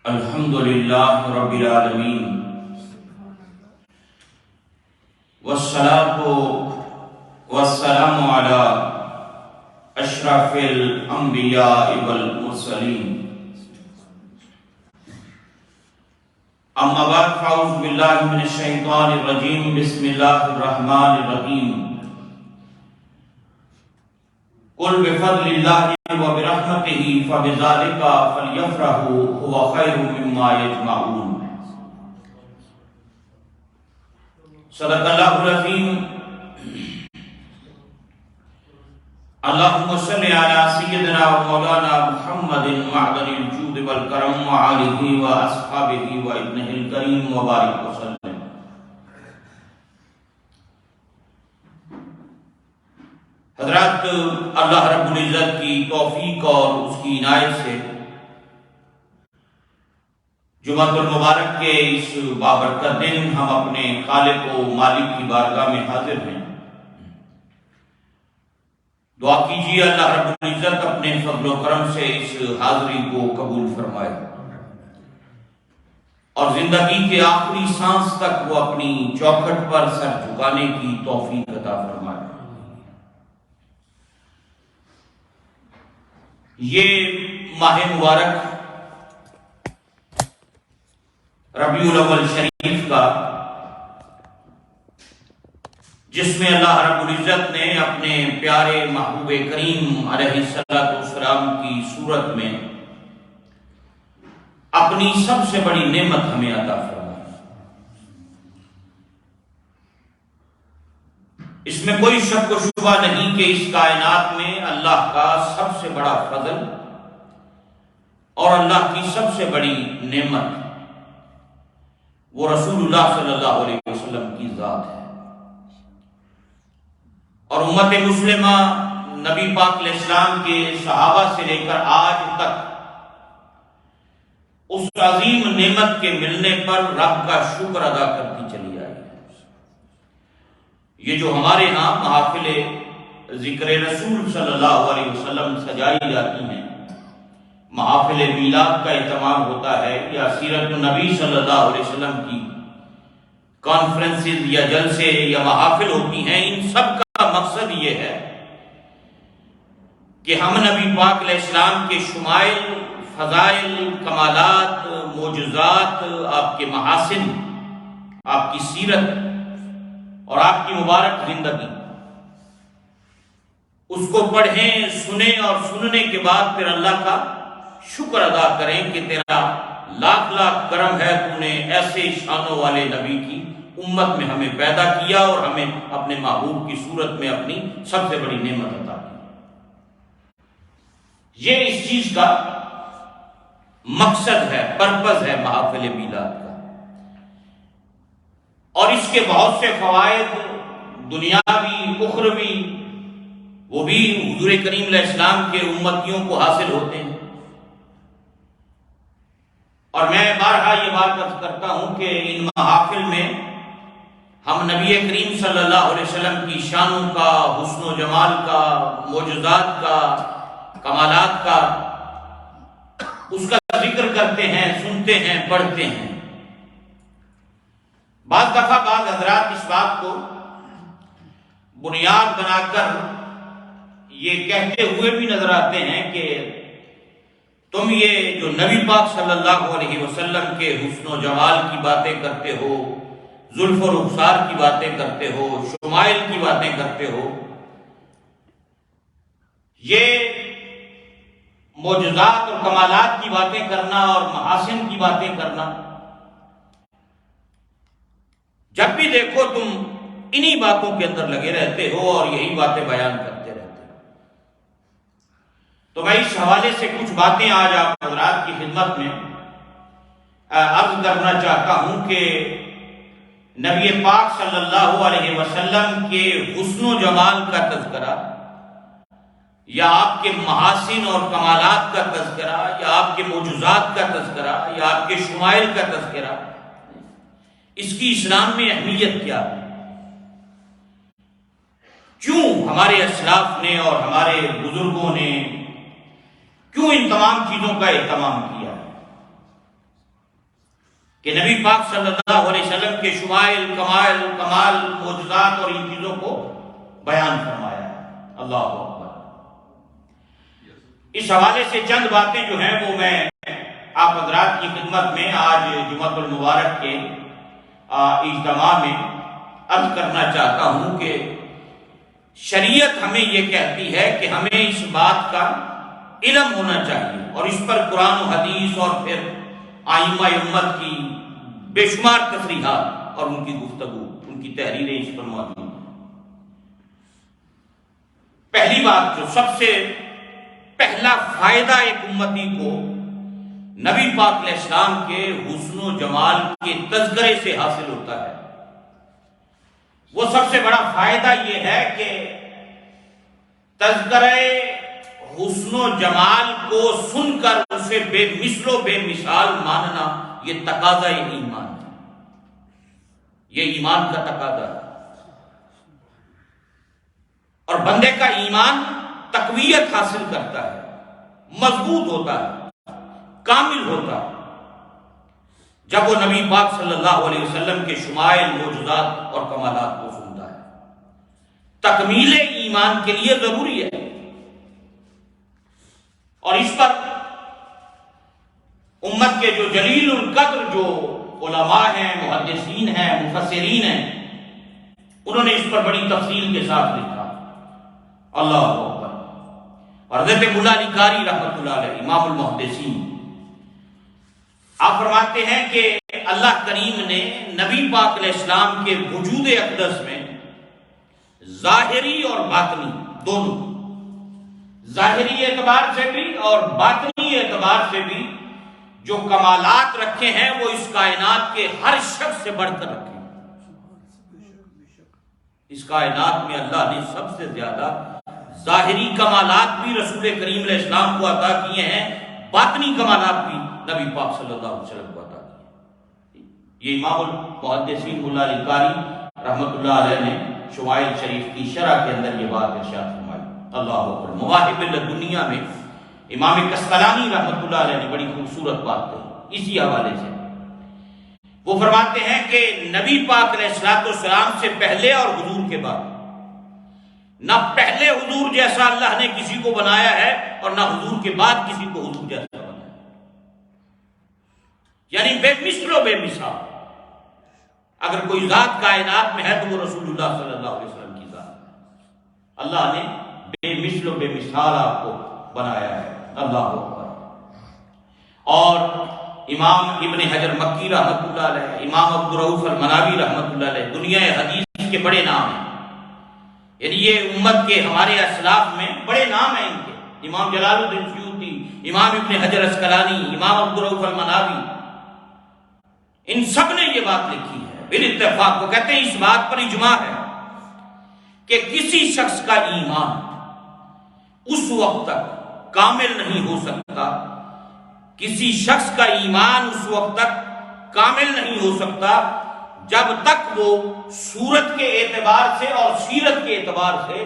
الحمد للہ رب العالمین والصلاة والسلام علی اشرف الانبیاء والمرسلین اما بعد فاعوذ باللہ من الشیطان الرجیم بسم اللہ الرحمن الرحیم قل بفضل اللہ وبرحمتہ فبذالک فلیفرحوا هو خیر مما یجمعون۔ صدق اللہ العظیم۔ اللہم صل علی سیدنا و مولانا محمد معدن الجود والکرم وآلہ و اصحابہ و ابنہ الکریم وبارک وسلم۔ حضرات، اللہ رب العزت کی توفیق اور اس کی عنایت سے جمعۃ المبارک کے اس بابرکت دن ہم اپنے خالق و مالک کی بارگاہ میں حاضر ہیں۔ دعا کیجیے اللہ رب العزت اپنے فضل و کرم سے اس حاضری کو قبول فرمائے اور زندگی کے آخری سانس تک وہ اپنی چوکھٹ پر سر جھکانے کی توفیق عطا فرمائے۔ یہ ماہ مبارک ربیع الاول شریف کا، جس میں اللہ رب العزت نے اپنے پیارے محبوب کریم علیہ السلام کی صورت میں اپنی سب سے بڑی نعمت ہمیں عطا فرمائی۔ اس میں کوئی شک و شبہ نہیں کہ اس کائنات میں اللہ کا سب سے بڑا فضل اور اللہ کی سب سے بڑی نعمت وہ رسول اللہ صلی اللہ علیہ وسلم کی ذات ہے، اور امت مسلمہ نبی پاک علیہ السلام کے صحابہ سے لے کر آج تک اس عظیم نعمت کے ملنے پر رب کا شکر ادا کرتی چلی آئی ہے۔ یہ جو ہمارے ہاں محافل ذکر رسول صلی اللہ علیہ وسلم سجائی جاتی ہیں، محافل میلاد کا اہتمام ہوتا ہے، یا سیرت النبی صلی اللہ علیہ وسلم کی کانفرنسز یا جلسے یا محافل ہوتی ہیں، ان سب کا مقصد یہ ہے کہ ہم نبی پاک علیہ السلام کے شمائل، فضائل، کمالات، معجزات، آپ کے محاسن، آپ کی سیرت اور آپ کی مبارک زندگی، اس کو پڑھیں، سنیں اور سننے کے بعد پھر اللہ کا شکر ادا کریں کہ تیرا لاکھ لاکھ کرم ہے، تو نے ایسے شانوں والے نبی کی امت میں ہمیں پیدا کیا اور ہمیں اپنے محبوب کی صورت میں اپنی سب سے بڑی نعمت عطا کی۔ یہ اس چیز کا مقصد ہے، پرپز ہے محافل میلاد کا، اور اس کے بہت سے فوائد دنیاوی، اخروی، وہ بھی حضور کریم علیہ السلام کے امتیوں کو حاصل ہوتے ہیں۔ اور میں بارہا یہ بات عرض کرتا ہوں کہ ان محافل میں ہم نبی کریم صلی اللہ علیہ وسلم کی شانوں کا، حسن و جمال کا، معجزات کا، کمالات کا، اس کا ذکر کرتے ہیں، سنتے ہیں، پڑھتے ہیں۔ بعض دفعہ بعض حضرات اس بات کو بنیاد بنا کر یہ کہتے ہوئے بھی نظر آتے ہیں کہ تم یہ جو نبی پاک صلی اللہ علیہ وسلم کے حسن و جمال کی باتیں کرتے ہو، زلف و رخسار کی باتیں کرتے ہو، شمائل کی باتیں کرتے ہو، یہ معجزات اور کمالات کی باتیں کرنا اور محاسن کی باتیں کرنا، جب بھی دیکھو تم انہی باتوں کے اندر لگے رہتے ہو اور یہی باتیں بیان کرتے رہتے ہو۔ تو میں اس حوالے سے کچھ باتیں آج آپ حضرات کی خدمت میں عرض کرنا چاہتا ہوں کہ نبی پاک صلی اللہ علیہ وسلم کے حسن و جمال کا تذکرہ، یا آپ کے محاسن اور کمالات کا تذکرہ، یا آپ کے معجزات کا تذکرہ، یا آپ کے شمائل کا تذکرہ، اس کی اسلام میں اہمیت کیا ہے؟ کیوں ہمارے اسلاف نے اور ہمارے بزرگوں نے کیوں ان تمام چیزوں کا اہتمام کیا ہے؟ کہ نبی پاک صلی اللہ علیہ وسلم کے شمائل، کمال، معجزات اور ان چیزوں کو بیان فرمایا ہے۔ اللہ اکبر۔ اس حوالے سے چند باتیں جو ہیں وہ میں آپ حضرات کی خدمت میں آج جمعہ المبارک کے اجتماع میں عرض کرنا چاہتا ہوں کہ شریعت ہمیں یہ کہتی ہے کہ ہمیں اس بات کا علم ہونا چاہیے، اور اس پر قرآن و حدیث اور پھر ائمہ امت کی بے شمار تصریحات اور ان کی گفتگو، ان کی تحریریں اس پر موجود ہیں۔ پہلی بات، جو سب سے پہلا فائدہ ایک امتی کو نبی پاک علیہ السلام کے حسن و جمال کے تذکرے سے حاصل ہوتا ہے، وہ سب سے بڑا فائدہ یہ ہے کہ تذکرے حسن و جمال کو سن کر اسے بے مثل و بے مثال ماننا، یہ تقاضا ایمان ہے، یہ ایمان کا تقاضا ہے۔ اور بندے کا ایمان تقویت حاصل کرتا ہے، مضبوط ہوتا ہے، کامل ہوتا ہے، جب وہ نبی پاک صلی اللہ علیہ وسلم کے شمائل، معجزات اور کمالات کو سنتا ہے۔ تکمیل ایمان کے لیے ضروری ہے، اور اس پر امت کے جو جلیل القدر جو علماء ہیں، محدثین ہیں، مفسرین ہیں، انہوں نے اس پر بڑی تفصیل کے ساتھ لکھا۔ اللہ اکبر۔ اور حضرت مولا علی قاری رحمۃ اللہ علیہ، امام المحدثین، آپ فرماتے ہیں کہ اللہ کریم نے نبی پاک علیہ السلام کے وجود اقدس میں ظاہری اور باطنی دونوں، ظاہری اعتبار سے بھی اور باطنی اعتبار سے بھی جو کمالات رکھے ہیں وہ اس کائنات کے ہر شخص سے بڑھ کر رکھے ہیں۔ اس کائنات میں اللہ نے سب سے زیادہ ظاہری کمالات بھی رسول کریم علیہ السلام کو عطا کیے ہیں، باطنی کمالات بھی نبی پاک صلی اللہ علیہ وسلم کو عطا کیے۔ یہ امام المحدثین مولا علی قاری رحمۃ اللہ علیہ نے شمائل شریف کی شرح کے اندر یہ بات ارشاد فرمائی۔ اللہ اکبر۔ مواہب لدنیہ میں امام کسقلانی رحمۃ اللہ علیہ نے بڑی خوبصورت بات کہی اسی حوالے سے۔ وہ فرماتے ہیں کہ نبی پاک علیہ السلام سے پہلے اور حضور کے بعد نہ پہلے حضور جیسا اللہ نے کسی کو بنایا ہے، اور نہ حضور کے بعد کسی کو حضور جیسا بنایا ہے، یعنی بے مثل و بے مثال۔ اگر کوئی ذات کائنات میں ہے تو وہ رسول اللہ صلی اللہ علیہ وسلم کی ذات ہے۔ اللہ نے بے مثل و بے مثال آپ کو بنایا ہے۔ اللہ اکبر۔ اور امام ابن حجر مکی رحمۃ اللہ علیہ، امام عبدالرؤف المناوی رحمۃ اللہ علیہ، دنیا حدیث کے بڑے نام ہیں، یعنی یہ امت کے ہمارے اسلاف میں بڑے نام ہیں ان کے، امام جلال الدین سیوطی، امام ابن حجر اسقلانی، امام عبدالرؤف المناوی، ان سب نے یہ بات لکھی ہے بالاتفاق۔ وہ کہتے ہیں اس بات پر اجماع ہے کہ کسی شخص کا ایمان اس وقت تک کامل نہیں ہو سکتا، کسی شخص کا ایمان اس وقت تک کامل نہیں ہو سکتا جب تک وہ صورت کے اعتبار سے اور سیرت کے اعتبار سے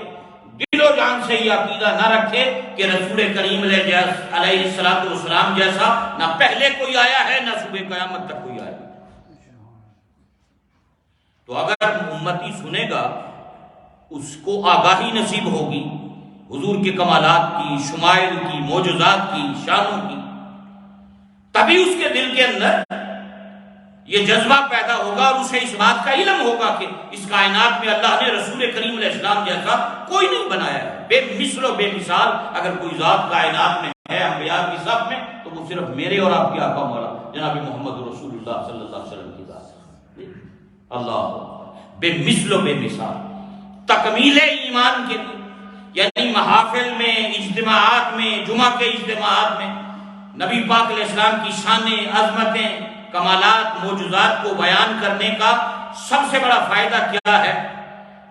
دل و جان سے یہ عقیدہ نہ رکھے کہ رسول کریم علیہ السلام جیسا نہ پہلے کوئی آیا ہے نہ صبح قیامت تک کوئی آیا۔ تو اگر امتی سنے گا، اس کو آگاہی نصیب ہوگی حضور کے کمالات کی، شمائل کی، معجزات کی، شانوں کی، تبھی اس کے دل کے اندر یہ جذبہ پیدا ہوگا اور اسے اس بات کا علم ہوگا کہ اس کائنات میں اللہ نے رسول کریم علیہ السلام جیسا کوئی نہیں بنایا ہے، بے مثل و بے مثال۔ اگر کوئی ذات کائنات میں ہے انبیاء کی صف میں تو وہ صرف میرے اور آپ کے آقا مولا جناب محمد رسول اللہ صلی اللہ علیہ وسلم کی ذات ہے۔ اللہ بے مثل و بے مثال۔ تکمیل ایمان کے لیے یعنی محافل میں، اجتماعات میں، جمعہ کے اجتماعات میں نبی پاک علیہ السلام کی شانیں، عظمتیں، کمالات، معجزات کو بیان کرنے کا سب سے بڑا فائدہ کیا ہے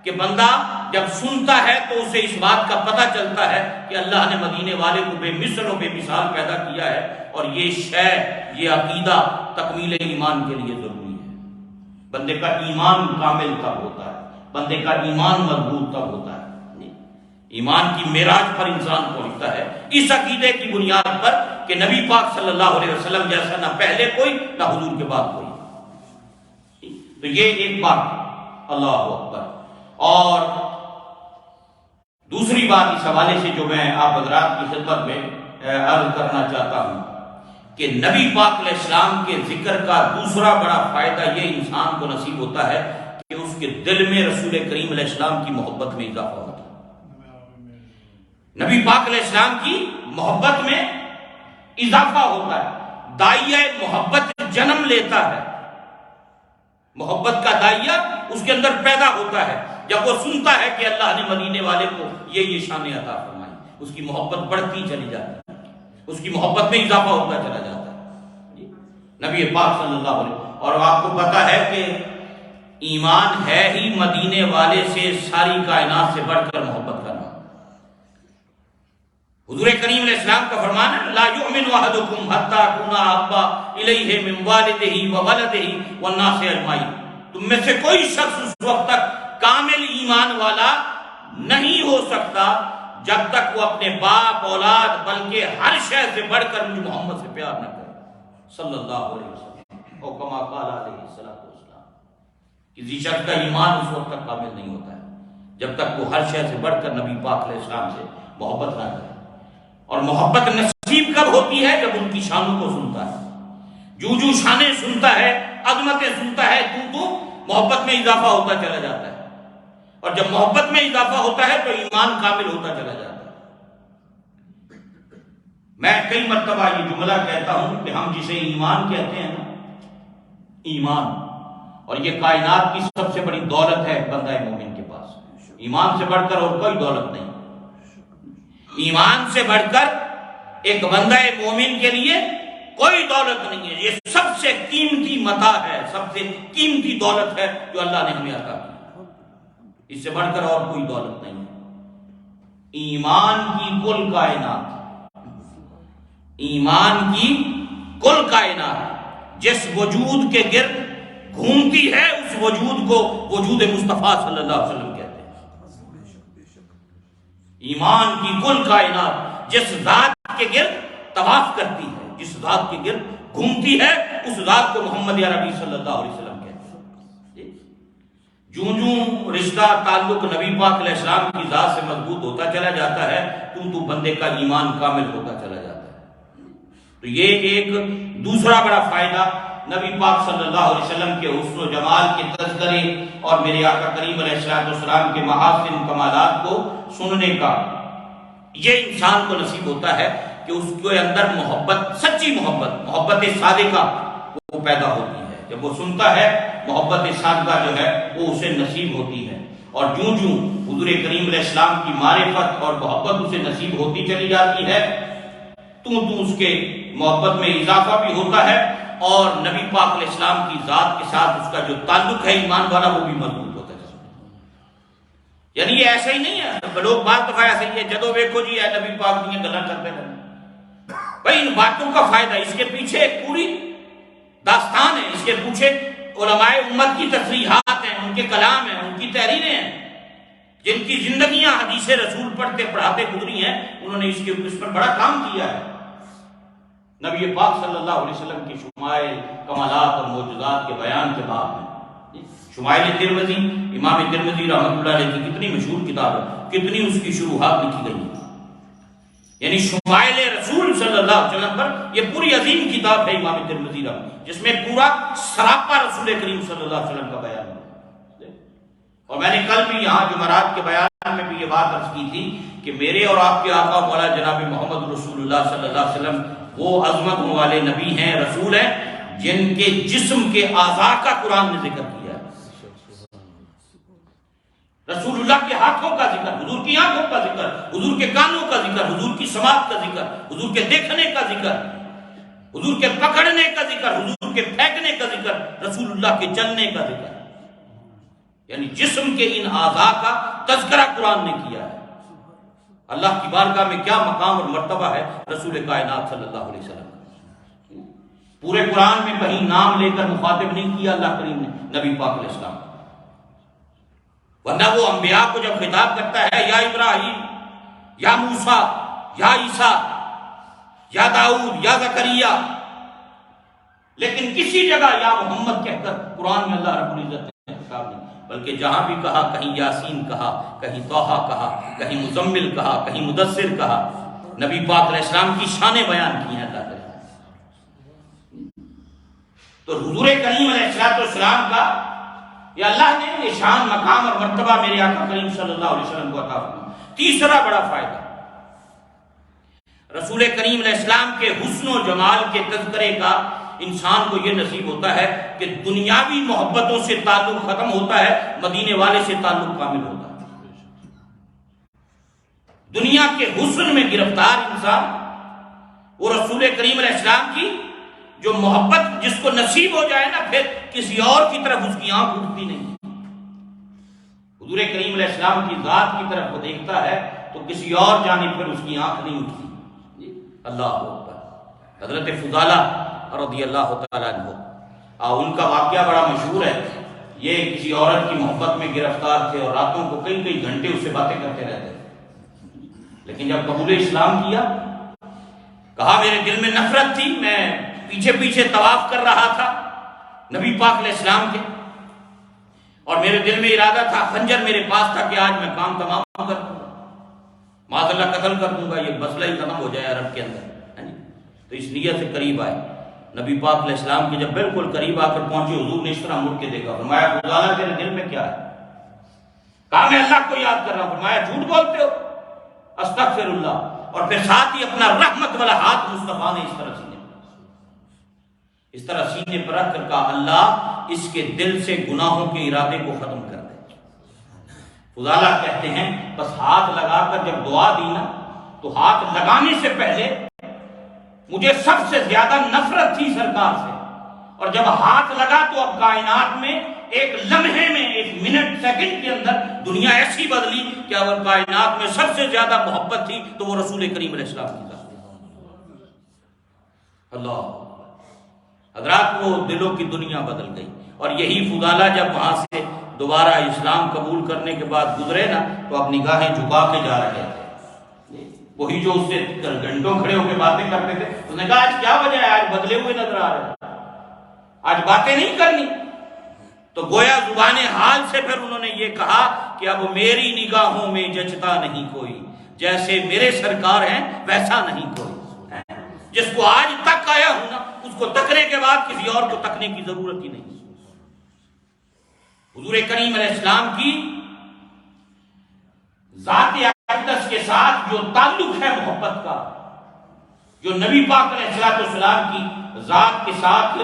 کہ بندہ جب سنتا ہے تو اسے اس بات کا پتہ چلتا ہے کہ اللہ نے مدینے والے کو بے مثل و بے مثال پیدا کیا ہے، اور یہ شے، یہ عقیدہ تکمیل ایمان کے لیے ضروری ہے۔ بندے کا ایمان کامل تب ہوتا ہے، بندے کا ایمان مضبوط تب ہوتا ہے، ایمان کی معراج پر انسان پہنچتا ہے اس عقیدے کی بنیاد پر کہ نبی پاک صلی اللہ علیہ وسلم جیسا نہ پہلے کوئی نہ حضور کے بعد کوئی۔ تو یہ ایک بات، اللہ اکبر۔ اور دوسری بات اس حوالے سے جو میں آپ حضرات کی خدمت میں عرض کرنا چاہتا ہوں کہ نبی پاک علیہ السلام کے ذکر کا دوسرا بڑا فائدہ یہ انسان کو نصیب ہوتا ہے کہ اس کے دل میں رسول کریم علیہ السلام کی محبت میں اضافہ ہوتا ہے، نبی پاک علیہ السلام کی محبت میں اضافہ ہوتا ہے۔ داعیہ محبت جنم لیتا ہے، محبت کا داعیہ اس کے اندر پیدا ہوتا ہے جب وہ سنتا ہے کہ اللہ نے مدینے والے کو یہ شان عطا فرمائی، اس کی محبت بڑھتی چلی جاتی ہے، اس کی محبت میں اضافہ ہوتا چلا جاتا ہے نبی پاک صلی اللہ علیہ وسلم۔ اور آپ کو پتا ہے کہ ایمان ہے ہی مدینے والے سے ساری کائنات سے بڑھ کر محبت کرنا۔ حضور کریم علیہ السلام کا فرمان ہے لا یؤمن احدکم حتی اکون احب الیہ من والدہ وولدہ والناس اجمعین، تم میں سے کوئی شخص اس وقت تک کامل ایمان والا نہیں ہو سکتا جب تک وہ اپنے باپ اولاد بلکہ ہر شے سے بڑھ کر مجھ محمد سے پیار نہ کرے صلی اللہ علیہ وسلم، او کما قال علیہ الصلوۃ والسلام۔ کسی شخص کا ایمان اس وقت تک کامل نہیں ہوتا ہے جب تک وہ ہر شے سے بڑھ کر نبی پاک علیہ السلام سے محبت نہ کرے۔ اور محبت نصیب کب ہوتی ہے؟ جب ان کی شانوں کو سنتا ہے، جو شانیں سنتا ہے، عظمتیں سنتا ہے، تو محبت میں اضافہ ہوتا چلا جاتا ہے، اور جب محبت میں اضافہ ہوتا ہے تو ایمان کامل ہوتا چلا جاتا ہے۔ میں کئی مرتبہ یہ جملہ کہتا ہوں کہ ہم جسے ایمان کہتے ہیں نا، ایمان، اور یہ کائنات کی سب سے بڑی دولت ہے بندہ مومن کے پاس، ایمان سے بڑھ کر اور کوئی دولت نہیں، ایمان سے بڑھ کر ایک بندہ مومن کے لیے کوئی دولت نہیں ہے، یہ سب سے قیمتی متاع ہے، سب سے قیمتی دولت ہے جو اللہ نے ہمیں عطا کی، اس سے بڑھ کر اور کوئی دولت نہیں ہے۔ ایمان کی کل کائنات، ایمان کی کل کائنات جس وجود کے گرد گھومتی ہے اس وجود کو وجود مصطفیٰ صلی اللہ علیہ وسلم کہتے ہیں۔ ایمان کی کل کائنات جس ذات کے گرد طواف کرتی ہے، جس ذات کے گرد گھومتی ہے، اس ذات کو محمد عربی صلی اللہ علیہ وسلم کہتے ہیں۔ جوں رشتہ تعلق نبی پاک علیہ السلام کی ذات سے مضبوط ہوتا چلا جاتا ہے تو بندے کا ایمان کامل ہوتا چلا جاتا ہے۔ تو یہ ایک دوسرا بڑا فائدہ نبی پاک صلی اللہ علیہ وسلم کے حسن و جمال کے تذکرے اور میرے آقا کریم علیہ السلام کے محاسن کمالات کو سننے کا یہ انسان کو نصیب ہوتا ہے کہ اس کے اندر محبت، سچی محبت صادقہ وہ پیدا ہوتی ہے۔ جب وہ سنتا ہے محبت صادقہ جو ہے وہ اسے نصیب ہوتی ہے، اور جوں حضور کریم علیہ السلام کی معرفت اور محبت اسے نصیب ہوتی چلی جاتی ہے تو اس کے محبت میں اضافہ بھی ہوتا ہے، اور نبی پاک علیہ السلام کی ذات کے ساتھ اس کا جو تعلق ہے ایمان والا وہ بھی مضبوط ہوتا ہے۔ یعنی یہ ایسا ہی نہیں ہے، لوگ بات دفعہ ایسا ہی ہے جدو ویکھو جی اے نبی پاک کی گلاں کرتے رہتے، بھائی ان باتوں کا فائدہ، اس کے پیچھے ایک پوری داستان ہے، اس کے پیچھے علماء امت کی تصریحات ہیں، ان کے کلام ہیں، ان کی تحریریں ہیں، جن کی زندگیاں حدیث رسول پڑھتے پڑھاتے گزری ہیں، انہوں نے اس پر بڑا کام کیا ہے۔ نبی پاک صلی اللہ علیہ وسلم کی شمائل، کمالات اور معجزات کے بیان کے بعد میں شمائل ترمذی، امام ترمذی رحمۃ اللہ علیہ کی کتنی مشہور کتاب ہے، کتنی اس کی شروحات لکھی گئی ہیں، یعنی شمائل رسول صلی اللہ علیہ وسلم پر یہ پوری عظیم کتاب ہے امام ترمذی رحمۃ، جس میں پورا سراپا رسول کریم صلی اللہ علیہ وسلم کا بیان ہے۔ اور میں نے کل بھی یہاں جمعرات کے بیان میں بھی یہ بات عرض کی تھی کہ میرے اور آپ کے آقا مولا جناب محمد رسول اللہ صلی اللہ علیہ وسلم وہ عظمتوں والے نبی ہیں، رسول ہیں، جن کے جسم کے اعضاء کا قرآن نے ذکر کیا ہے۔ رسول اللہ کے ہاتھوں کا ذکر، حضور کی آنکھوں کا ذکر، حضور کے کانوں کا ذکر، حضور کی سماعت کا ذکر، حضور کے دیکھنے کا ذکر، حضور کے پکڑنے کا ذکر، حضور کے پھینکنے کا ذکر، رسول اللہ کے چلنے کا ذکر، یعنی جسم کے ان اعضاء کا تذکرہ قرآن نے کیا ہے۔ اللہ کی بارگاہ میں کیا مقام اور مرتبہ ہے رسول کائنات صلی اللہ علیہ وسلم۔ پورے قرآن میں کہیں نام لے کر مخاطب نہیں کیا اللہ کریم نے نبی پاک علیہ السلام، ورنہ وہ انبیاء کو جب خطاب کرتا ہے یا ابراہیم، یا موسیٰ، یا عیسیٰ، یا داؤد، یا زکریا، لیکن کسی جگہ یا محمد کہہ کر قرآن میں اللہ رب العزت نے خطاب نہیں، بلکہ جہاں بھی کہا کہیں یاسین کہا، کہیں طٰہٰ کہا، کہیں مزمل کہا، کہیں مدثر کہا، نبی پاک علیہ السلام کی شانیں بیان کی ہیں اللہ تعالیٰ۔ تو حضور کریم علیہ السلام کا یہ اللہ نے یہ شان، مقام اور مرتبہ میرے آقا کریم صلی اللہ علیہ وسلم کو عطا فرمایا۔ تیسرا بڑا فائدہ رسول کریم علیہ السلام کے حسن و جمال کے تذکرے کا انسان کو یہ نصیب ہوتا ہے کہ دنیاوی محبتوں سے تعلق ختم ہوتا ہے، مدینے والے سے تعلق کامل ہوتا ہے۔ دنیا کے حسن میں گرفتار انسان وہ رسول کریم علیہ السلام کی جو محبت جس کو نصیب ہو جائے نا، پھر کسی اور کی طرف اس کی آنکھ اٹھتی نہیں۔ حضور کریم علیہ السلام کی ذات کی طرف وہ دیکھتا ہے تو کسی اور جانب پھر اس کی آنکھ نہیں اٹھتی۔ اللہ اکبر۔ حضرت فضالہ رضی اللہ تعالیٰ عنہ، ان کا واقعہ بڑا مشہور ہے۔ یہ کسی عورت کی محبت میں گرفتار تھے اور راتوں کو کئی کئی گھنٹے اس سے باتیں کرتے رہتے، لیکن جب قبول اسلام کیا، کہا میرے دل میں نفرت تھی، میں پیچھے پیچھے طواف کر رہا تھا نبی پاک علیہ السلام کے، اور میرے دل میں ارادہ تھا، خنجر میرے پاس تھا کہ آج میں کام تمام کر دوں گا، معاذ اللہ قتل کر دوں گا، یہ مسئلہ ہی ختم ہو جائے عرب کے اندر۔ تو اس نیت سے قریب آئے نبی پاک علیہ السلام کے، جب بالکل قریب آ کر پہنچے، حضور نے اس طرح مڑ کے دیکھا، فرمایا فضالہ تیرے دل میں کیا ہے؟ کہا میں اللہ کو یاد کر رہا ہوں۔ فرمایا جھوٹ بولتے ہو؟ استغفر اللہ۔ اور پھر ساتھ ہی اپنا رحمت والا ہاتھ مصطفیٰ نے اس طرح سینے پر رکھ کر کہا، اللہ اس کے دل سے گناہوں کے ارادے کو ختم کر دے۔ فضالہ کہتے ہیں بس ہاتھ لگا کر جب دعا دی نا، تو ہاتھ لگانے سے پہلے مجھے سب سے زیادہ نفرت تھی سرکار سے، اور جب ہاتھ لگا تو اب کائنات میں ایک لمحے میں، ایک منٹ سیکنڈ کے اندر دنیا ایسی بدلی کہ اگر کائنات میں سب سے زیادہ محبت تھی تو وہ رسول کریم علیہ السلام کی ذات۔ اللہ حضرات، وہ دلوں کی دنیا بدل گئی۔ اور یہی فضالہ جب وہاں سے دوبارہ اسلام قبول کرنے کے بعد گزرے نا، تو اب نگاہیں جھکا کے جا رہے تھے۔ وہی جو اس سے گھنٹوں کھڑے ہو کے باتیں کرتے تھے، اس نے کہا آج کیا وجہ ہے، آج بدلے ہوئے نظر آ رہے ہیں، آج باتیں نہیں کرنی۔ تو گویا زبان حال سے پھر انہوں نے یہ کہا کہ اب میری نگاہوں میں جچتا نہیں کوئی، جیسے میرے سرکار ہیں ویسا نہیں کوئی۔ جس کو آج تک آیا ہوں نا، اس کو تکنے کے بعد کسی اور کو تکنے کی ضرورت ہی نہیں۔ حضور کریم علیہ السلام کی ذات اقدس کے ساتھ جو تعلق ہے محبت کا، جو نبی پاک علیہ السلام کی ذات کے ساتھ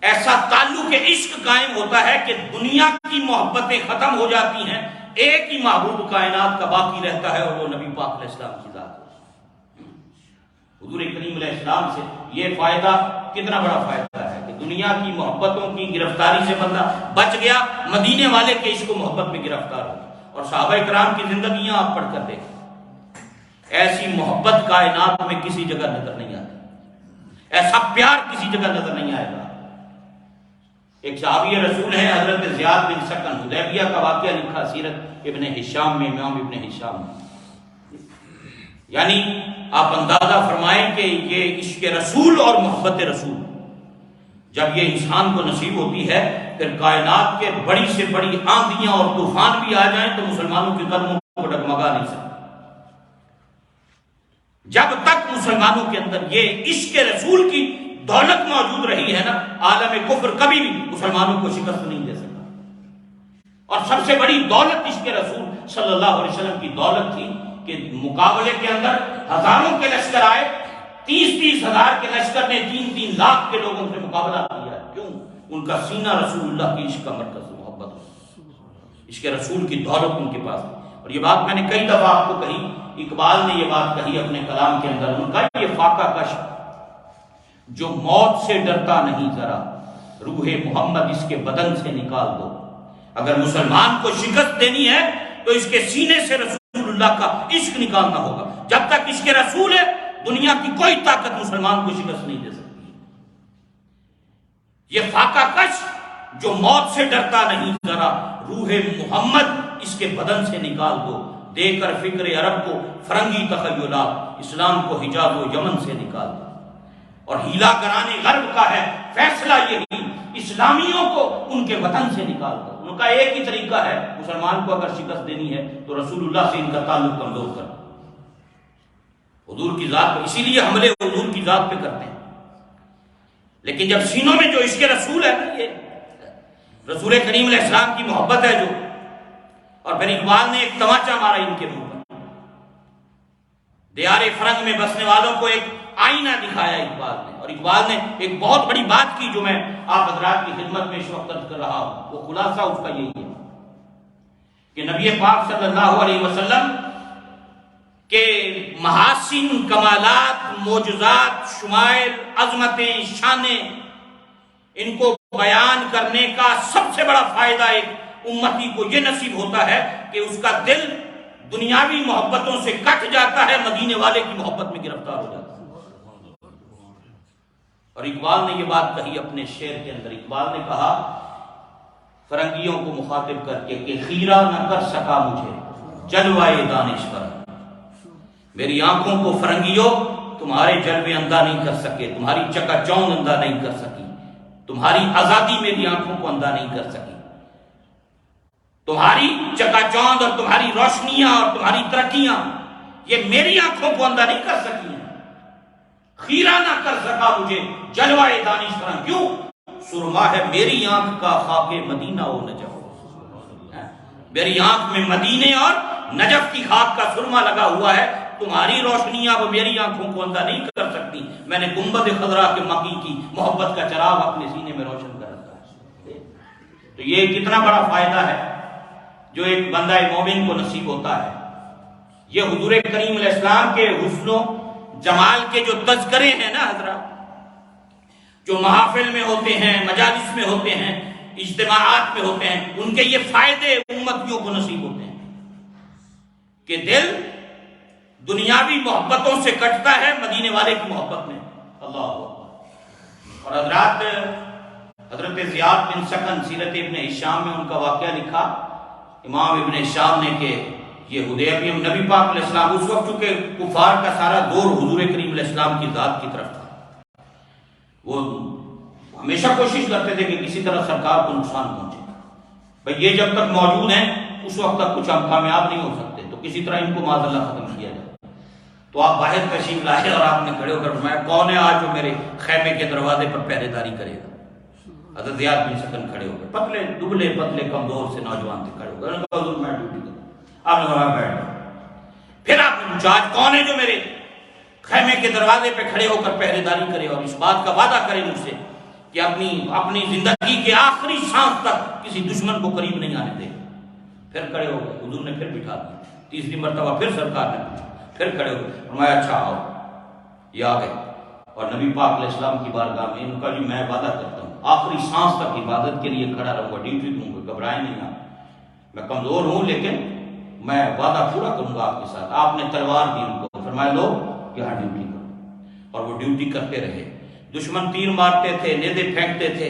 ایسا تعلق عشق قائم ہوتا ہے کہ دنیا کی محبتیں ختم ہو جاتی ہیں، ایک ہی محبوب کائنات کا باقی رہتا ہے، اور وہ نبی پاک علیہ السلام کی ذات ہے۔ حضور کریم علیہ السلام سے یہ فائدہ کتنا بڑا فائدہ ہے کہ دنیا کی محبتوں کی گرفتاری سے بندہ بچ گیا، مدینے والے کے عشق و محبت میں گرفتار ہو۔ اور صحابہ کرام کی زندگیاں آپ پڑھ کر دیکھیں، ایسی محبت کائنات میں کسی جگہ نظر نہیں آتی، ایسا پیار کسی جگہ نظر نہیں آئے گا۔ ایک صحابی رسول ہیں حضرت زیاد بن سکن، حدیبیہ کا واقعہ لکھا سیرت ابن ہشام میں، امام ابن ہشام میں۔ یعنی آپ اندازہ فرمائیں کہ یہ عشق رسول اور محبت رسول جب یہ انسان کو نصیب ہوتی ہے، پھر کائنات کے بڑی سے بڑی آندھیاں اور طوفان بھی آ جائیں تو مسلمانوں کے قدموں کو ڈگمگا نہیں سکتے۔ جب تک مسلمانوں کے اندر یہ عشق رسول کی دولت موجود رہی ہے نا، عالم کفر کبھی بھی مسلمانوں کو شکست نہیں دے سکتا۔ اور سب سے بڑی دولت عشق رسول صلی اللہ علیہ وسلم کی دولت تھی کہ مقابلے کے اندر ہزاروں کے لشکر آئے، 30-30 ہزار کے لشکر نے 3-3 لاکھ کے لوگوں سے مقابلہ کیا۔ کیوں؟ ان کا سینہ رسول اللہ کی عشق کا مرکز، محبت، عشق رسول کی دولت ان کے پاس۔ اور یہ بات میں نے کئی دفعہ آپ کو کہی، اقبال نے یہ بات کہی اپنے کلام کے اندر، ان کا یہ فاقہ کش جو موت سے ڈرتا نہیں ذرا، روح محمد اس کے بدن سے نکال دو۔ اگر مسلمان کو شکست دینی ہے تو اس کے سینے سے رسول اللہ کا عشق نکالنا ہوگا۔ جب تک عشق رسول ہے، دنیا کی کوئی طاقت مسلمان کو شکست نہیں دے سکتی۔ یہ فاقہ کش جو موت سے ڈرتا نہیں ذرا، روح محمد اس کے بدن سے نکال دو، دے کر فکر عرب کو فرنگی تخیلات، اسلام کو حجاز و یمن سے نکال دو۔ اور ہیلا گرانے غرب کا ہے فیصلہ یہی اسلامیوں کو ان کے وطن سے نکال کر، ان کا ایک ہی طریقہ ہے، مسلمان کو اگر شکست دینی ہے تو رسول اللہ سے ان کا تعلق کمزور کرنا، حضور کی ذات پہ، اسی لیے حملے حضور کی ذات پہ کرتے ہیں۔ لیکن جب سینوں میں جو عشق رسول ہے نا، یہ رسول کریم علیہ السلام کی محبت ہے جو، اور پھر اقبال نے ایک تماچا مارا ان کے منہ پر، دیار فرنگ میں بسنے والوں کو ایک آئینہ دکھایا اقبال نے، اور اقبال نے ایک بہت بڑی بات کی جو میں آپ حضرات کی خدمت میں اس وقت عرض کر رہا ہوں، وہ خلاصہ اس کا یہی ہے کہ نبی پاک صلی اللہ علیہ وسلم کے محاسن، کمالات، معجزات، شمائل، عظمتیں، شانیں، ان کو بیان کرنے کا سب سے بڑا فائدہ ایک امتی کو یہ نصیب ہوتا ہے کہ اس کا دل دنیاوی محبتوں سے کٹ جاتا ہے، مدینے والے کی محبت میں گرفتار ہو جاتا ہے۔ اور اقبال نے یہ بات کہی اپنے شعر کے اندر، اقبال نے کہا فرنگیوں کو مخاطب کر کے کہ خیرہ نہ کر سکا مجھے جلوائے دانشور، میری آنکھوں کو فرنگیوں تمہارے جلوے اندھا نہیں کر سکے، تمہاری چکا چوند اندھا نہیں کر سکی، تمہاری آزادی میری آنکھوں کو اندھا نہیں کر سکی، تمہاری چکا چوند اور تمہاری روشنیاں اور تمہاری ترقیاں یہ میری آنکھوں کو اندھا نہیں کر سکی ہیں، خیرہ نہ کر سکا مجھے جلوائے دانشور، کیوں؟ سرما ہے میری آنکھ کا خاک مدینہ و نجف، میری آنکھ میں مدینے اور نجف کی خاک کا سرما لگا ہوا ہے، تمہاری روشنیاں وہ میری آنکھوں کو اندھا نہیں کر سکتی، میں نے گنبد خضرا کے مکی کی محبت کا چراغ اپنے سینے میں روشن کر رکھا ہے۔ تو یہ کتنا بڑا فائدہ ہے جو ایک بندہ مومن کو نصیب ہوتا ہے۔ یہ حضور کریم علیہ السلام کے حسن و جمال کے جو تذکرے ہیں نا حضرات، جو محافل میں ہوتے ہیں، مجالس میں ہوتے ہیں، اجتماعات میں ہوتے ہیں، ان کے یہ فائدے امتیوں کو نصیب ہوتے ہیں کہ دل دنیاوی محبتوں سے کٹتا ہے مدینے والے کی محبت میں۔ اللہ اکبر۔ اور حضرات حضرت زیاد بن سکن سیرت ابن ہشام میں ان کا واقعہ لکھا امام ابن ہشام نے کہ یہ حدیبیہ میں نبی پاک علیہ السلام، اس وقت چونکہ کفار کا سارا دور حضور کریم علیہ السلام کی ذات کی طرف تھا، وہ ہمیشہ کوشش کرتے تھے کہ کسی طرح سرکار کو نقصان پہنچے، بھئی یہ جب تک موجود ہیں اس وقت تک کچھ ہم کامیاب نہیں ہو سکتے، تو کسی طرح ان کو معاذ اللہ ختم کیا جائے۔ تو آپ باہر تشریف لائے اور آپ نے کھڑے ہو کر فرمایا کون ہے آج جو میرے خیمے کے دروازے پر پہرے داری کرے گا؟ حضرت زیاد بن سکن کھڑے ہو گئے، پتلے دبلے پتلے کمزور سے نوجوان تھے، کھڑے ہو گئے، انہوں نے کہا حضور میں ڈیوٹی کروں۔ آپ نے فرمایا بیٹھ جاؤ۔ پھر آپ نے پوچھا آج کون ہے جو میرے خیمے کے دروازے پہ کھڑے ہو کر پہرے داری کرے اور اس بات کا وعدہ کرے مجھ سے کہ اپنی زندگی کے آخری سانس تک کسی دشمن کو قریب نہیں آنے دے؟ پھر کھڑے ہو گئے، حضور نے پھر بٹھا دیا، تیسری مرتبہ پھر سرکار نے پوچھا، پھر کھڑے ہو گئے، فرمایا اچھا آؤ، یہ آ گئے اور نبی پاک علیہ السلام کی بارگاہ میں ان کا جو میں وعدہ کرتا ہوں آخری سانس تک عبادت کے لیے کھڑا رہوں گا، ڈیوٹی دوں گا، گھبرائے نہیں آپ، میں کمزور ہوں لیکن میں وعدہ پورا کروں گا آپ کے ساتھ۔ آپ نے تلوار دی ان کو، فرمایا لو یہاں ڈیوٹی کرو، اور وہ ڈیوٹی کرتے رہے۔ دشمن تیر مارتے تھے، نیزے پھینکتے تھے،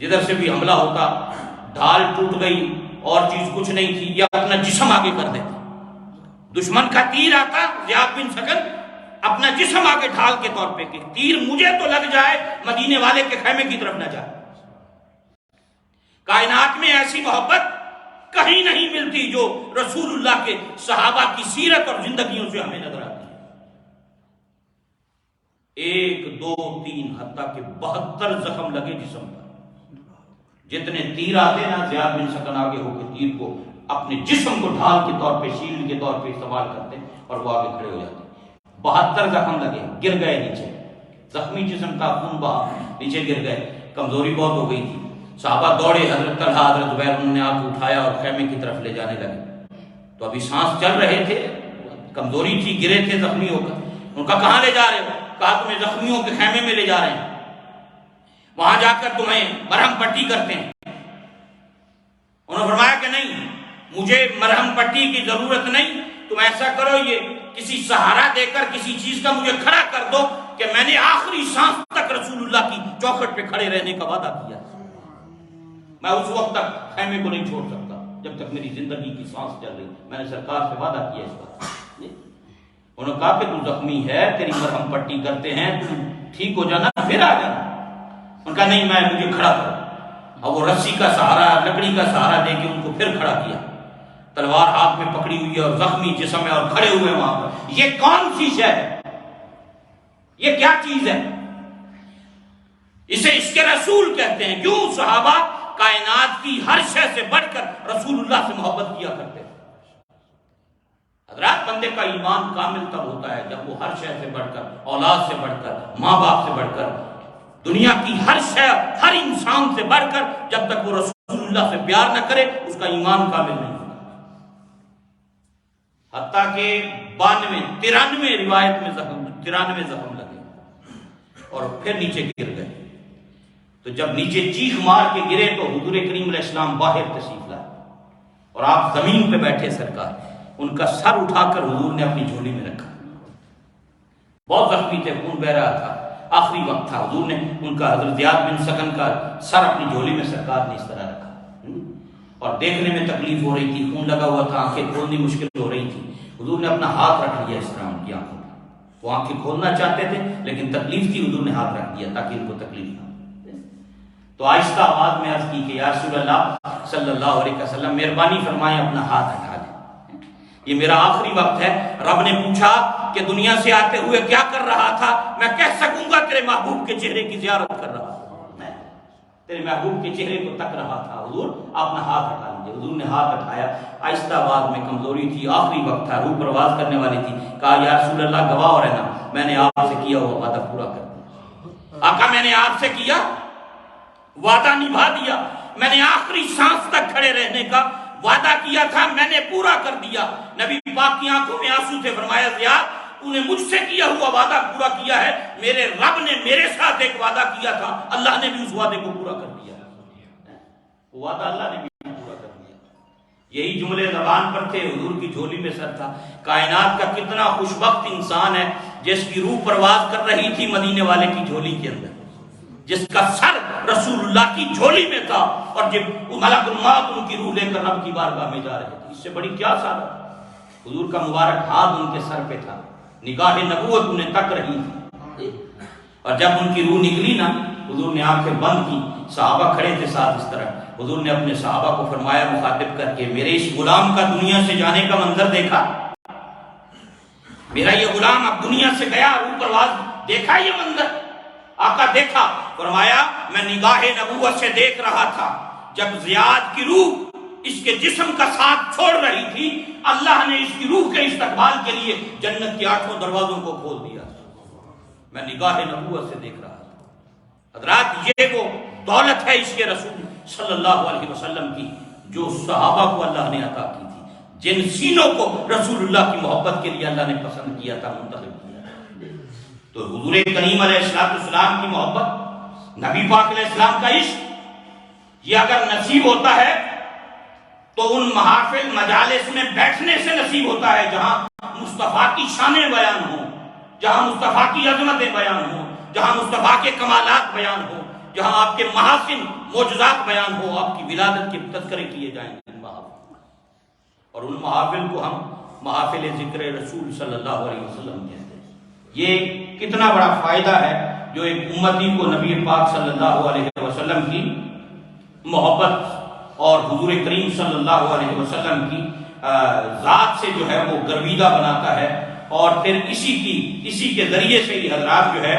جدھر سے بھی حملہ ہوتا ڈھال ٹوٹ گئی اور چیز کچھ نہیں تھی، یا اپنا جسم آگے کر دیتے، دشمن کا تیر آتا زیاد بن سکن اپنا جسم آگے ڈھال کے طور پہ کہ تیر مجھے تو لگ جائے مدینے والے کے خیمے کی طرف نہ جائے۔ کائنات میں ایسی محبت کہیں نہیں ملتی جو رسول اللہ کے صحابہ کی سیرت اور زندگیوں سے ہمیں نظر آتی ہے۔ 1 2 3 حتیٰ کہ 72 زخم لگے جسم پر، جتنے تیر آتے نا زیاد بن سکن آگے ہو کے تیر کو اپنے جسم کو ڈھال کے طور پہ شیلڈ کے طور پہ استعمال کرتے اور وہ آگے کھڑے ہو جاتے۔ 72 زخم لگے، گر گئے نیچے، زخمی جسم کا خون بہا، نیچے گر گئے، کمزوری بہت ہو گئی تھی۔ صحابہ دوڑے، حضرت طلحہ حضرت زبیر انہوں نے آپ کو اٹھایا اور خیمے کی طرف لے جانے لگے، تو ابھی سانس چل رہے تھے، کمزوری تھی، گرے تھے زخمی ہو کر۔ ان کا کہاں لے جا رہے ہو؟ کہا تمہیں زخمیوں کے خیمے میں لے جا رہے ہیں، وہاں جا کر تمہیں مرہم پٹی کرتے ہیں۔ انہوں نے فرمایا کہ نہیں، مجھے مرہم پٹی کی ضرورت نہیں، تم ایسا کرو یہ کسی سہارا دے کر کسی چیز کا مجھے کھڑا کر دو کہ میں نے آخری سانس تک رسول اللہ کی چوکھٹ پہ کھڑے رہنے کا وعدہ کیا، میں اس وقت تک خیمے کو نہیں چھوڑ سکتا جب تک میری زندگی کی سانس چل رہی، میں نے سرکار سے وعدہ کیا اس بات۔ انہوں نے کہا کہ تو زخمی ہے، تیری مرہم پٹی کرتے ہیں، تو ٹھیک ہو جانا پھر آ جانا. ان کا نہیں، مجھے کھڑا کرو. اور وہ رسی کا سہارا، لکڑی کا سہارا دے کے ان کو پھر کھڑا کیا. تلوار ہاتھ میں پکڑی ہوئی ہے اور زخمی جسم ہے اور کھڑے ہوئے وہاں پر. یہ کون سی شے ہے؟ یہ کیا چیز ہے؟ اسے عشق رسول کہتے ہیں. کیوں؟ صحابہ کائنات کی ہر شے سے بڑھ کر رسول اللہ سے محبت کیا کرتے ہیں. حضرات، بندے کا ایمان کامل تب ہوتا ہے جب وہ ہر شے سے بڑھ کر، اولاد سے بڑھ کر، ماں باپ سے بڑھ کر، دنیا کی ہر شے، ہر انسان سے بڑھ کر جب تک وہ رسول اللہ سے پیار نہ کرے اس کا ایمان کامل نہیں ہوتا. حتیٰ کہ 93 روایت میں 93 زخم لگے اور پھر نیچے گر گئے. تو جب نیچے چیخ مار کے گرے تو حضور کریم علیہ السلام باہر تشریف لائے اور آپ زمین پہ بیٹھے. سرکار ان کا سر اٹھا کر حضور نے اپنی جھولی میں رکھا. بہت زخمی تھے، خون بہ رہا تھا، آخری وقت تھا. حضور نے ان کا، حضرت زیاد بن سکن کا سر اپنی جھولی میں سرکار نے اس طرح رکھا اور دیکھنے میں تکلیف ہو رہی تھی، خون لگا ہوا تھا، آنکھیں کھولنی مشکل ہو رہی تھی. حضور نے اپنا ہاتھ رکھ لیا اس طرح ان کی آنکھوں پر. وہ آنکھیں کھولنا چاہتے تھے لیکن تکلیف تھی، حضور نے ہاتھ رکھ دیا تاکہ ان کو تکلیف نہ. تو آہستہ آواز میں عرض کی کہ یا رسول اللہ صلی اللہ علیہ وسلم، مہربانی فرمائیں اپنا ہاتھ ہٹا دیں، یہ میرا آخری وقت ہے. رب نے پوچھا کہ دنیا سے آتے ہوئے کیا کر رہا تھا؟ میں کہہ سکوں گا تیرے محبوب کے چہرے کی زیارت کر رہا تھا، میں تیرے محبوب کے چہرے کو تک رہا تھا. حضور اپنا ہاتھ ہٹا لیجیے. حضور نے ہاتھ ہٹایا. آہستہ آواز میں، کمزوری تھی، آخری وقت تھا، روح پرواز کرنے والی تھی. کہا یا رسول اللہ گواہ رہنا، میں نے آپ سے کیا ہوا وعدہ پورا کر دیا. آقا میں نے آپ سے کیا وعدہ نبھا دیا. میں نے آخری سانس تک کھڑے رہنے کا وعدہ کیا تھا، میں نے پورا کر دیا. نبی پاک کی آنکھوں میں آنسو تھے. فرمایا زیاد، تو نے مجھ سے کیا ہوا وعدہ پورا کیا ہے. میرے رب نے میرے ساتھ ایک وعدہ کیا تھا، اللہ نے بھی اس وعدے کو پورا کر دیا. وہ وعدہ اللہ نے بھی پورا کر دیا. یہی جملے زبان پر تھے. حضور کی جھولی میں سر تھا. کائنات کا کتنا خوشبخت انسان ہے جس کی روح پرواز کر رہی تھی مدینے والے کی جھولی کے اندر، جس کا سر رسول اللہ کی جھولی میں تھا اور جب ملک الموت ان کی روح لے کر رب کی بارگاہ میں جا رہے تھے. اس سے بڑی کیا سعادت؟ حضور کا مبارک ہاتھ ان کے سر پہ تھا، نگاہ نبوت انہیں تک رہی تھی. اور جب ان کی روح نکلی نا، حضور نے آنکھیں بند کی. صحابہ کھڑے تھے ساتھ اس طرح. حضور نے اپنے صحابہ کو فرمایا مخاطب کر کے، میرے اس غلام کا دنیا سے جانے کا منظر دیکھا؟ میرا یہ غلام اب دنیا سے گیا، روح پرواز، دیکھا یہ منظر؟ آقا دیکھا. فرمایا میں نگاہ نبوت سے دیکھ رہا تھا جب زیاد کی روح اس کے جسم کا ساتھ چھوڑ رہی تھی، اللہ نے اس کی روح کے استقبال کے لیے جنت کے 8 دروازوں کو کھول دیا. میں نگاہ نبوت سے دیکھ رہا تھا. حضرات، یہ وہ دولت ہے عشق رسول صلی اللہ علیہ وسلم کی جو صحابہ کو اللہ نے عطا کی تھی، جن سینوں کو رسول اللہ کی محبت کے لیے اللہ نے پسند کیا تھا، منتخب کیا. تو حضور کریم علیہ السلام کی محبت، نبی پاک علیہ السلام کا عشق، یہ اگر نصیب ہوتا ہے تو ان محافل مجالس میں بیٹھنے سے نصیب ہوتا ہے جہاں مصطفیٰ کی شانیں بیان ہوں، جہاں مصطفیٰ کی عظمتیں بیان ہوں، جہاں مصطفیٰ کے کمالات بیان ہوں، جہاں آپ کے محاسن معجزات بیان ہوں، آپ کی ولادت کے تذکرے کیے جائیں گے ان محافل. اور ان محافل کو ہم محافل ذکر رسول صلی اللہ علیہ وسلم کہتے ہیں. یہ کتنا بڑا فائدہ ہے جو ایک امتی کو نبی پاک صلی اللہ علیہ وسلم کی محبت اور حضور کریم صلی اللہ علیہ وسلم کی ذات سے جو ہے وہ گرویدہ بناتا ہے. اور پھر اسی کے ذریعے سے یہ حضرات جو ہے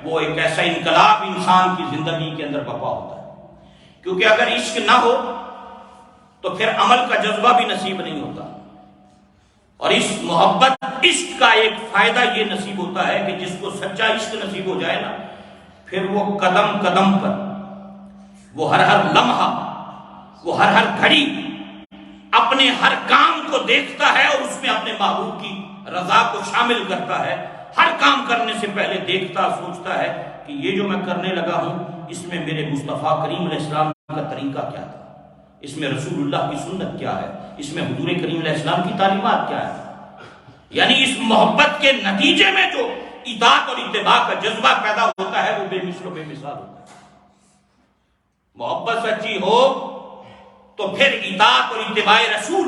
وہ ایک ایسا انقلاب انسان کی زندگی کے اندر برپا ہوتا ہے. کیونکہ اگر عشق نہ ہو تو پھر عمل کا جذبہ بھی نصیب نہیں ہوتا. اور اس محبت عشق کا ایک فائدہ یہ نصیب ہوتا ہے کہ جس کو سچا عشق نصیب ہو جائے نا، پھر وہ قدم قدم پر، وہ ہر لمحہ، وہ ہر گھڑی اپنے ہر کام کو دیکھتا ہے اور اس میں اپنے محبوب کی رضا کو شامل کرتا ہے. ہر کام کرنے سے پہلے دیکھتا، سوچتا ہے کہ یہ جو میں کرنے لگا ہوں اس میں میرے مصطفیٰ کریم علیہ السلام کا طریقہ کیا تھا، اس میں رسول اللہ کی سنت کیا ہے، اس میں حضور کریم علیہ السلام کی تعلیمات کیا ہے. یعنی اس محبت کے نتیجے میں جو اطاعت اور اتباع کا جذبہ پیدا ہوتا ہے وہ بے مثل و بے مثال ہوتا ہے. محبت سچی ہو تو پھر اطاعت اور اتباع رسول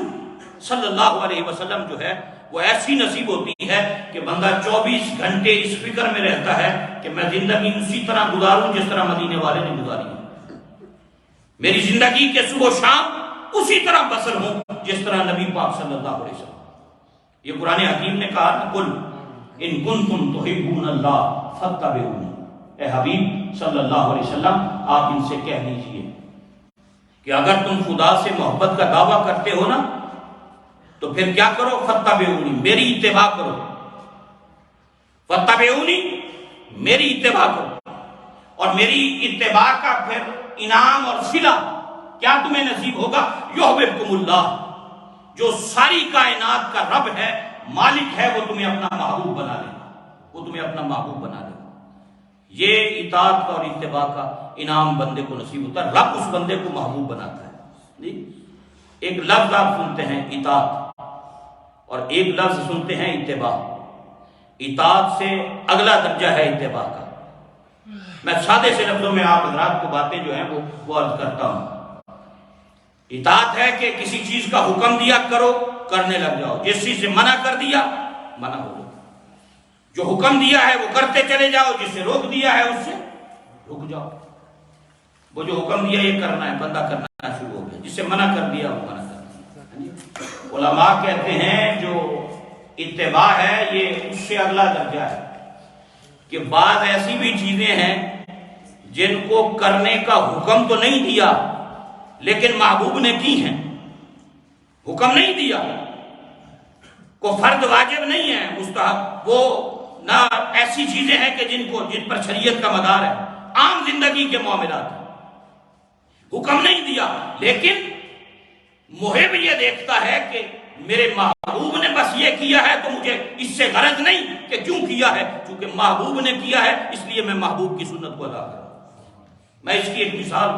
صلی اللہ علیہ وسلم جو ہے وہ ایسی نصیب ہوتی ہے کہ بندہ 24 گھنٹے اس فکر میں رہتا ہے کہ میں زندگی اسی طرح گزاروں جس طرح مدینے والے نے گزاری ہے، میری زندگی کے صبح و شام اسی طرح بسر ہوں جس طرح نبی پاک صلی اللہ علیہ وسلم۔ یہ قرآن حکیم نے کہا نا، قل ان کنتم تحبون اللہ فاتبعونی، اے حبیب صلی اللہ علیہ وسلم آپ ان سے کہہ دیجئے کہ اگر تم خدا سے محبت کا دعویٰ کرتے ہو نا تو پھر کیا کرو، فاتبعونی، میری اتباع کرو، فاتبعونی، میری اتباع کرو، اور میری اتباع کا پھر انعام اور صلہ کیا تمہیں نصیب ہوگا، یحببکم اللہ، جو ساری کائنات کا رب ہے، مالک ہے، وہ تمہیں اپنا محبوب بنا لے گا، وہ تمہیں اپنا محبوب بنا لے گا۔ یہ اطاعت اور اتباع کا انعام بندے کو نصیب ہوتا ہے، رب اس بندے کو محبوب بناتا ہے۔ جی ایک لفظ آپ سنتے ہیں اطاعت، اور ایک لفظ سنتے ہیں اتباع۔ اطاعت سے اگلا درجہ ہے اتباع کا۔ میں سادے سے لفظوں میں آپ حضرات کو باتیں جو ہیں وہ عرض کرتا ہوں۔ اطاعت ہے کہ کسی چیز کا حکم دیا کرو، کرنے لگ جاؤ، جس چیز سے منع کر دیا منع ہو جاؤ، جو حکم دیا ہے وہ کرتے چلے جاؤ، جس سے روک دیا ہے اس سے رک جاؤ۔ وہ جو حکم دیا یہ کرنا ہے، بندہ کرنا شروع ہو گیا، جس سے منع کر دیا وہ منع کر دیا۔ علماء کہتے ہیں جو اتباع ہے یہ اس سے اگلا درجہ ہے کہ بعض ایسی بھی چیزیں ہیں جن کو کرنے کا حکم تو نہیں دیا لیکن محبوب نے کی ہیں، حکم نہیں دیا، کو فرض واجب نہیں ہے، مستحب، وہ نہ ایسی چیزیں ہیں کہ جن پر شریعت کا مدار ہے، عام زندگی کے معاملات ہیں، حکم نہیں دیا، لیکن محب یہ دیکھتا ہے کہ میرے محبوب نے بس یہ کیا ہے تو مجھے اس سے غرض نہیں کہ کیوں کیا ہے، چونکہ محبوب نے کیا ہے اس لیے میں محبوب کی سنت کو ادا کر رہا ہوں۔ میں اس کی ایک مثال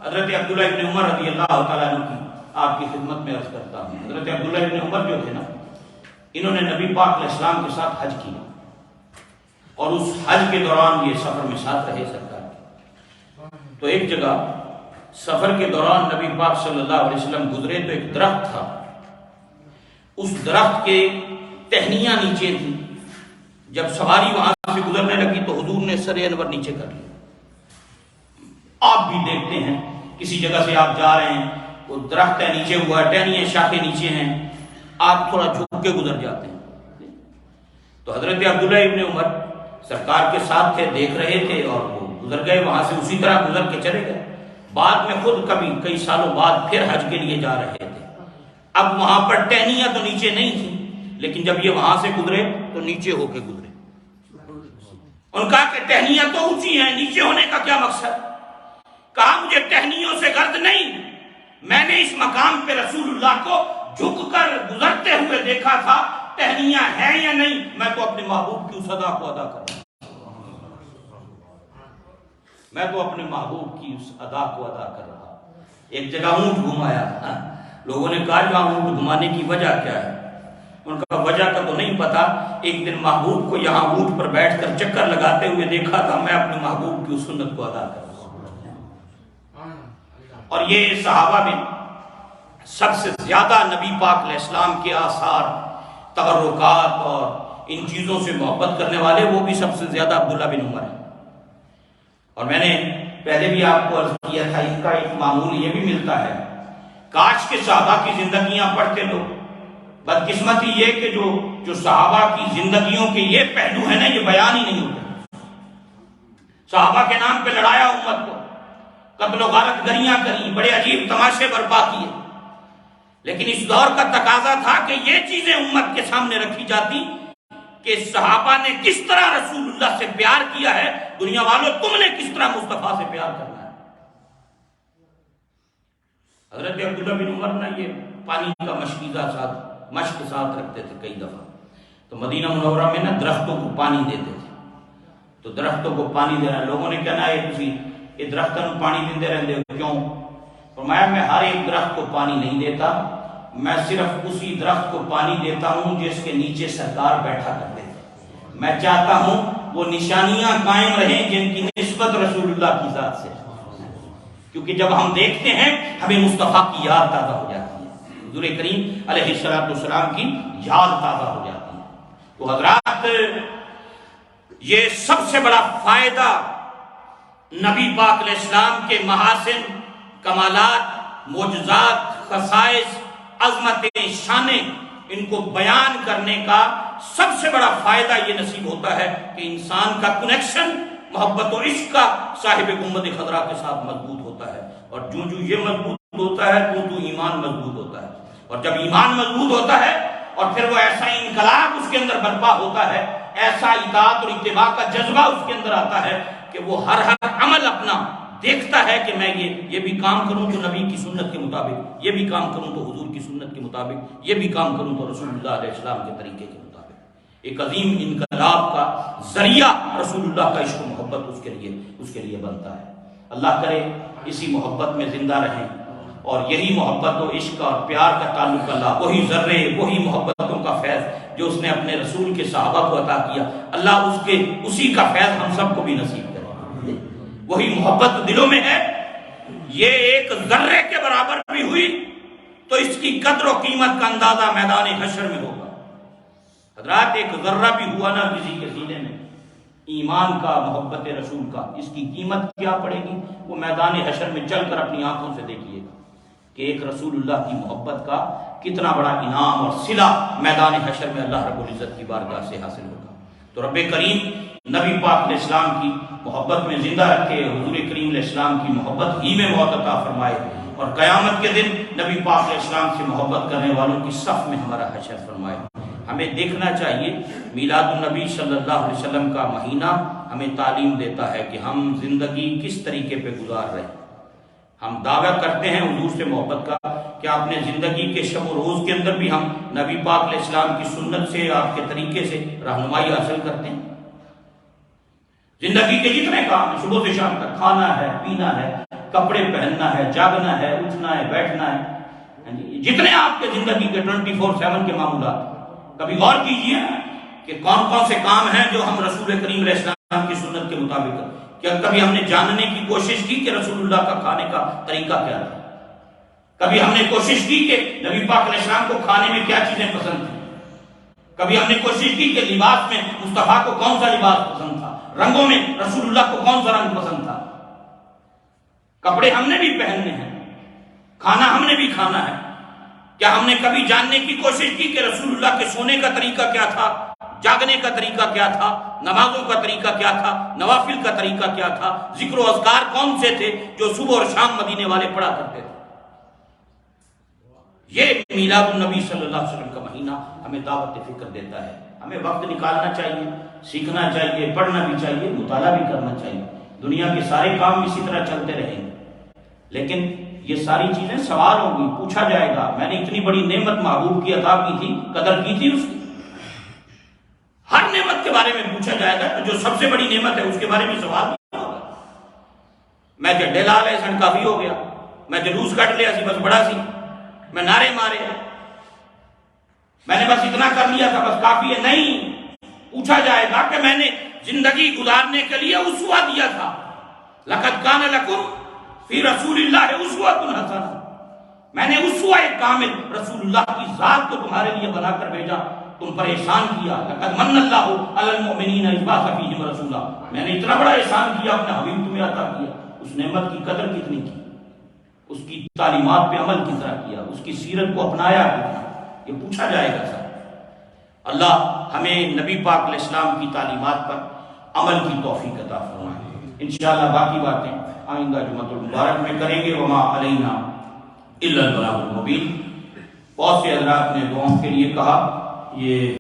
حضرت عبداللہ ابن عمر رضی اللہ تعالیٰ عنہ کی آپ کی خدمت میں عرض کرتا ہوں۔ حضرت عبداللہ ابن عمر جو تھے نا، انہوں نے نبی پاک علیہ السلام کے ساتھ حج کیا، اور اس حج کے دوران یہ سفر میں ساتھ رہے سرکار کے۔ تو ایک جگہ سفر کے دوران نبی پاک صلی اللہ علیہ وسلم گزرے تو ایک درخت تھا، اس درخت کے ٹہنیاں نیچے تھیں، جب سواری وہاں سے گزرنے لگی تو حضور نے سر انور نیچے کر لیا۔ آپ بھی دیکھتے ہیں کسی جگہ سے آپ جا رہے ہیں، وہ درخت ہے نیچے ہوا ہے، ٹہنیاں شاخیں نیچے ہیں، آپ تھوڑا جھک کے گزر جاتے ہیں۔ تو حضرت عبداللہ ابن عمر سرکار کے ساتھ تھے، دیکھ رہے تھے، اور وہ گزر گئے وہاں سے، اسی طرح گزر کے چلے گئے۔ بعد میں خود کبھی کئی سالوں بعد پھر حج کے لیے جا رہے تھے، اب وہاں پر ٹہنیاں تو نیچے نہیں تھیں، لیکن جب یہ وہاں سے گزرے تو نیچے ہو کے گزرے۔ ان کہا کہ ٹہنیاں تو اونچی ہیں، نیچے ہونے کا کیا مقصد؟ کہا مجھے ٹہنیوں سے غرض نہیں، میں نے اس مقام پہ رسول اللہ کو جھک کر گزرتے ہوئے دیکھا تھا، ٹہنیاں ہیں یا نہیں، میں تو اپنے محبوب کی اس ادا کو ادا کر رہا ہوں، میں تو اپنے محبوب کی اس ادا کو ادا کر رہا ہوں۔ ایک جگہ اونٹ گھمایا، لوگوں نے کہا کہ اونٹ گھمانے کی وجہ کیا ہے؟ ان کا وجہ کا تو نہیں پتا، ایک دن محبوب کو یہاں اونٹ پر بیٹھ کر چکر لگاتے ہوئے دیکھا تھا، میں اپنے محبوب کی اس سنت کو ادا کر رہا ہوں۔ اور یہ صحابہ میں سب سے زیادہ نبی پاک علیہ السلام کے آثار، تبرکات اور ان چیزوں سے محبت کرنے والے وہ بھی سب سے زیادہ عبداللہ بن عمر ہیں۔ اور میں نے پہلے بھی آپ کو عرض کیا تھا، ان کا ایک معمول یہ بھی ملتا ہے، کاش کے صحابہ کی زندگیاں پڑھتے لوگ۔ بدقسمتی یہ کہ جو صحابہ کی زندگیوں کے یہ پہلو ہیں نا، یہ بیان ہی نہیں ہوتے۔ صحابہ کے نام پہ لڑایا امت کو، قتل و غارت گریاں کریں، بڑے عجیب تماشے برپا کیے، لیکن اس دور کا تقاضا تھا کہ یہ چیزیں امت کے سامنے رکھی جاتی کہ صحابہ نے کس طرح رسول اللہ سے پیار کیا ہے، دنیا والوں تم نے کس طرح مصطفیٰ سے پیار کرنا ہے۔ حضرت عبداللہ بن عمر نے یہ پانی کا مشق ساتھ رکھتے تھے کئی دفعہ، تو مدینہ منورہ میں نا درختوں کو پانی دیتے تھے، تو درختوں کو پانی دینا، لوگوں نے کہنا یہ درختوں کو پانی دیتے رہتے ہو کیوں؟ فرمایا میں ہر ایک درخت کو پانی نہیں دیتا، میں صرف اسی درخت کو پانی دیتا ہوں جس کے نیچے سرکار بیٹھا کرتے تھے، میں چاہتا ہوں وہ نشانیاں قائم رہیں جن کی نسبت رسول اللہ کی ذات سے، کیونکہ جب ہم دیکھتے ہیں ہمیں مصطفیٰ کی یاد تازہ ہو جاتی ہے۔ حضور کریم علیہ السلام کی یاد تازہ ہو جاتی ہے۔ تو حضرات یہ سب سے بڑا فائدہ نبی پاک علیہ السلام کے محاسن، کمالات، معجزات، خصائص، عظمتیں، شانیں، ان کو بیان کرنے کا سب سے بڑا فائدہ یہ نصیب ہوتا ہے کہ انسان کا کنیکشن محبت و عشق کا صاحب گنبد خضرا کے ساتھ مضبوط ہوتا ہے، اور جو یہ مضبوط ہوتا ہے تو ایمان مضبوط ہوتا ہے، اور جب ایمان مضبوط ہوتا ہے اور پھر وہ ایسا انقلاب اس کے اندر برپا ہوتا ہے، ایسا اطاعت اور اتباع کا جذبہ اس کے اندر آتا ہے کہ وہ ہر عمل اپنا دیکھتا ہے کہ میں یہ بھی کام کروں تو نبی کی سنت کے مطابق، یہ بھی کام کروں تو حضور کی سنت کے مطابق، یہ بھی کام کروں تو رسول اللہ علیہ السلام کے طریقے کے مطابق۔ ایک عظیم انقلاب کا ذریعہ رسول اللہ کا عشق و محبت اس کے لیے بنتا ہے۔ اللہ کرے اسی محبت میں زندہ رہیں، اور یہی محبت و عشق اور پیار کا تعلق اللہ، وہی ذرے، وہی محبتوں کا فیض جو اس نے اپنے رسول کے صحابہ کو عطا کیا، اللہ اسی کا فیض ہم سب کو بھی نصیب کرے۔ وہی محبت دلوں میں ہے، یہ ایک ذرے کے برابر بھی ہوئی تو اس کی قدر و قیمت کا اندازہ میدان حشر میں ہوگا۔ حضرات ایک ذرہ بھی ہوا نا کسی کے سینے میں ایمان کا، محبت رسول کا، اس کی قیمت کیا پڑے گی؟ وہ میدان حشر میں چل کر اپنی آنکھوں سے دیکھیے گا کہ ایک رسول اللہ کی محبت کا کتنا بڑا انعام اور صلہ میدان حشر میں اللہ رب العزت کی بارگاہ سے حاصل ہوگا۔ تو رب کریم نبی پاک علیہ السلام کی محبت میں زندہ رکھے، حضور کریم علیہ السلام کی محبت ہی میں موت عطا فرمائے، اور قیامت کے دن نبی پاک علیہ السلام سے محبت کرنے والوں کی صف میں ہمارا حشر فرمائے۔ ہمیں دیکھنا چاہیے میلاد النبی صلی اللہ علیہ وسلم کا مہینہ ہمیں تعلیم دیتا ہے کہ ہم زندگی کس طریقے پہ گزار رہے ہیں۔ ہم دعویٰ کرتے ہیں حضور سے محبت کا، کیا اپنے زندگی کے شب و روز کے اندر بھی ہم نبی پاک علیہ السلام کی سنت سے، آپ کے طریقے سے رہنمائی حاصل کرتے ہیں؟ زندگی کے جتنے کام ہیں، صبح سے شام تک، کھانا ہے، پینا ہے، کپڑے پہننا ہے، جاگنا ہے، اٹھنا ہے، بیٹھنا ہے، جتنے آپ کے زندگی کے 24/7 کے معمولات، کبھی غور کیجئے کہ کون کون سے کام ہیں جو ہم رسول کریم علیہ السلام کی سنت کے مطابق کریں۔ کیا کبھی ہم نے جاننے کی کوشش کی کہ رسول اللہ کا کھانے کا طریقہ کیا تھا؟ کبھی ہم نے کوشش کی کہ نبی پاک علیہ السلام کو کھانے میں کیا چیزیں پسند تھیں؟ کبھی ہم نے کوشش کی کہ لباس میں مصطفیٰ کو کون سا لباس پسند تھا؟ رنگوں میں رسول اللہ کو کون سا رنگ پسند تھا؟ کپڑے ہم نے بھی پہننے ہیں، کھانا ہم نے بھی کھانا ہے۔ کیا ہم نے کبھی جاننے کی کوشش کی کہ رسول اللہ کے سونے کا طریقہ کیا تھا، جاگنے کا طریقہ کیا تھا، نمازوں کا طریقہ کیا تھا، نوافل کا طریقہ کیا تھا، ذکر و اذکار کون سے تھے جو صبح اور شام مدینے والے پڑھا کرتے تھے؟ یہ میلاد النبی صلی اللہ علیہ وسلم کا مہینہ ہمیں دعوت فکر دیتا ہے۔ ہمیں وقت نکالنا چاہیے، سیکھنا چاہیے، پڑھنا بھی چاہیے، مطالعہ بھی کرنا چاہیے۔ دنیا کے سارے کام اسی طرح چلتے رہیں گے، لیکن یہ ساری چیزیں سوال ہوں گی، پوچھا جائے گا میں نے اتنی بڑی نعمت محبوب کی عطا کی تھی، قدر کی تھی اس کی؟ ہر نعمت کے بارے میں پوچھا جائے گا، جو سب سے بڑی نعمت ہے اس کے بارے میں سوال نہیں ہوگا۔ میں جڈے لا لے سن کافی ہو گیا، میں جلوس کٹ لیا سی بس بڑا سی، میں نعرے مارے، میں نے بس اتنا کر لیا تھا بس کافی ہے، نہیں۔ پوچھا جائے گا کہ میں نے زندگی گزارنے کے لیے اسوہ دیا تھا، لقد کان لکم فی رسول اللہ اسوۃ حسنہ، میں نے اسوہ کامل رسول اللہ کی ذات کو تمہارے لیے بنا کر بھیجا، تم پر احسان کیا۔ لقد من اللہ علی المؤمنین اذ بعث فیہم رسولا، میں نے اتنا بڑا احسان کیا، اپنا حبیب تمہیں عطا کیا۔ اس نعمت کی قدر کتنی کی، اس کی تعلیمات پہ عمل کتنا کیا، اس کی سیرت کو اپنایا کتنا، یہ پوچھا جائے گا سر۔ اللہ ہمیں نبی پاک علیہ السلام کی تعلیمات پر عمل کی توفیق عطا فرمائے۔ انشاءاللہ باقی باتیں آئندہ جمعۃ المبارک میں کریں گے۔ وما علینا الا البلاغ المبین۔ بہت سے حضرات نے دعاؤں کے لیے کہا، یہ